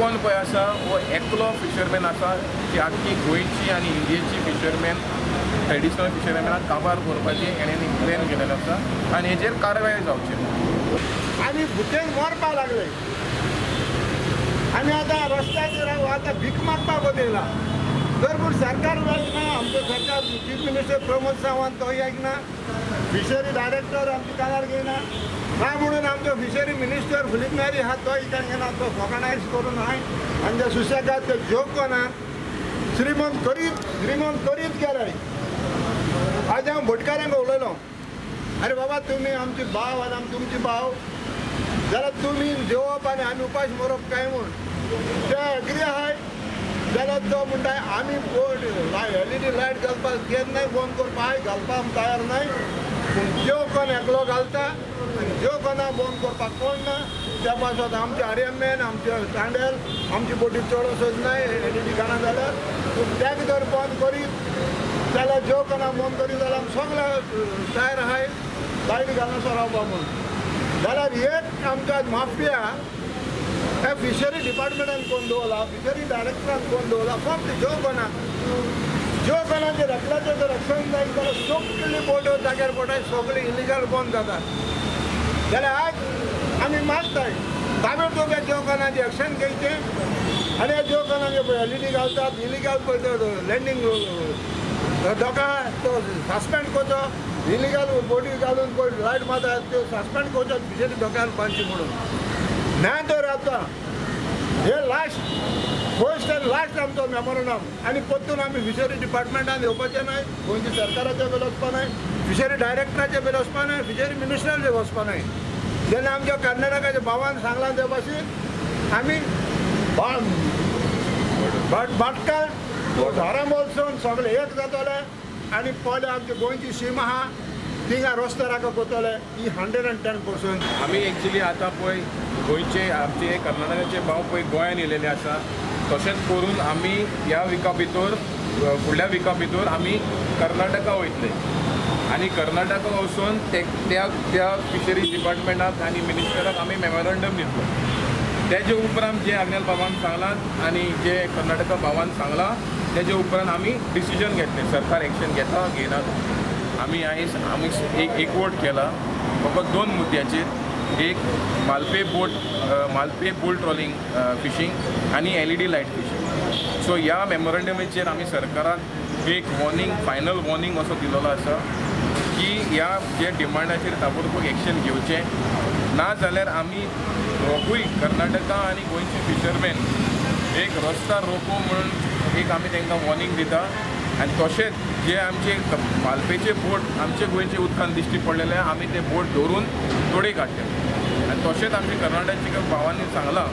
कोण पळय आसा हो एकलो फिशरमॅन आसा की आख्खी गोंयची आनी इंडियेची फिशरमॅन ट्रेडिशनल फिशरमॅनाक काबार करपाची हेणें प्लॅन केलेलो आसा आनी हेजेर कारवाय जावची आनी भुकेन मरपा लागले आनी आतां रस्त्याचेर आतां भीक मागपाक वयला जर पूण सरकार ना आमचो सरकार चीफ मिनिस्टर प्रमोद सावंत तो येना फिशरी डायरेक्टर आमचे कानार घेयना ना म्हणून आमचो फिशरी मिनिस्टर फिलीप मॅरी आहा तो इथं घेना तो ऑर्गनायज करून हाय आनी त्या सुशेगाद ते जोक कोना श्रीमंत करीत गेले आज हांव भटकारांक उलयलो अरे बाबा तुमी आमची भाव आनी आमी तुमची भाव जाल्यार तुमी जेवप आनी आमी उपास मरप काय म्हूण ते एग्री आहाय जाल्यार तो म्हणटा आमी बोर्ड LED लायट घालपाक केन्नाय बंद करपाक घालपाक तयार नाय पूण ज्यो कोण एकलो घालता आनी ज्यो कोणा बंद करपाक कोण ना त्या पासत आमचे आर्यमॅन आमचे तांडेल आमची बोटी चड वचत नाय LED घालना जाल्यार पूण तेक जर बंद करीत जाल्यार ज्यो कोणा बंद करीत जाल्यार आमी सगळे तयार आहाय लायट घालनासर रावपा म्हणून जाल्यार एक आमच्या माफिया ह्या फिशरी डिपार्टमेंटान कोण दवरला फिशरी डायरेक्टरान कोण दवरला फक्त ज्यो कोणाचे रक्ताचें जर रक्षण जायत जाल्यार सगळी बोट्यो जाग्यार पडटाय सगळी इलिगल बंद जातात जाल्यार आज आमी मागताय ताबेर दोगां ज्यो कोणाचें एक्शन घेवचें आनी ज्यो कोणाचे पळय LED घालतात इलिगल पळय लँडींग दोगा तो सस्पेंड करचो इलिगल बोटी घालून पळय लायट मारतात त्यो सस्पेंड करचो फिशरी दोगांक बांदची म्हणून न्याय तर आता हे फर्स्ट एंड लास्ट आमचो मेमोरंडम आनी परतून आमी फिशरी डिपार्टमेंटान येवपाचें नाय गोंयच्या सरकाराचे बेल वचपा नाय फिशरी डायरेक्टराचे बेल वचपा नाय फिशरी मिनिस्टराचे वचपा नाय जेन्ना आमच्या कर्नाटकाच्या भावान सांगलां ते भाशेन आमी भाटकार धारामोलसून सगळे एक जातले आनी पयले आमची गोंयची सीमा आहा थिंगा रस्तो राखो करतले ही 110%. आमी एक्चुली आतां पळय गोंयचे आमचे कर्नाटकाचे भाव पळय गोंयान येयलेले आसा तशेंच करून आमी ह्या विका भितर फुडल्या विका भितर आमी कर्नाटका वयतले आनी कर्नाटका वचून त्या फिशरीज डिपार्टमेंटाक आनी मिनिस्टराक आमी मेमोरंडम दितलो तेजे उपरांत जे आग्नेल बाबान सांगलां आनी जे कर्नाटका भावान सांगलां तेजे उपरांत आमी डिसिजन घेतले सरकार एक्शन घेता घेयना आमी आयज आमी एकवट केला फकत 2 मुद्द्याचेर एक मालपे बोट ट्रॉलिंग फिशींग आनी LED लायट फिशींग सो ह्या मेमोरंडमेचेर आमी सरकाराक एक फायनल वॉर्निंग असो दिलेलो आसा की ह्या जे डिमांडाचेर ताबडतोब एक्शन घेवचें ना जाल्यार आमी रोखूय कर्नाटका आनी गोंयचे फिशरमॅन एक रस्ता रोको म्हणून एक आमी तांकां वॉर्निंग दिता आनी तशेंच जे आमचे मालपेचे बोट आमचे गोंयचे उदकान दिश्टी पडलेले आमी ते बोट धरून तोडे काडटे आनी तशेंच आमच्या कर्नाटकाच्या भावांनी सांगलां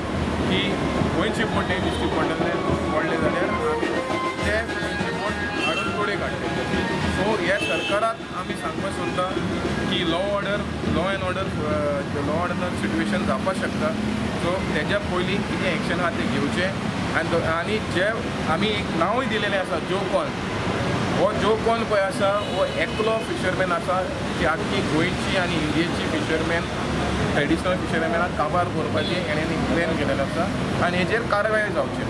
की गोंयचे बोट हे दिश्टी पडले जाल्यार आमी ते गोंयचे बोट हाडून तोडे काडटे सो ह्या सरकाराक आमी सांगपाक सोदता की लॉ एंड ऑर्डर सिट्युएशन जावपाक शकता सो तेज्या पयलीं कितें एक्शन आहा तें घेवचें आनी जे आमी एक नांवूय दिलेलें आसा जो कोण पळय आसा हो एकलो फिशरमॅन आसा की आख्खी गोंयची आनी इंडियेची फिशरमॅन ट्रेडिशनल फिशरमॅनाक काबार करपाची हेणें प्लॅन केलेलो आसा आनी हेजेर कारवाय जावची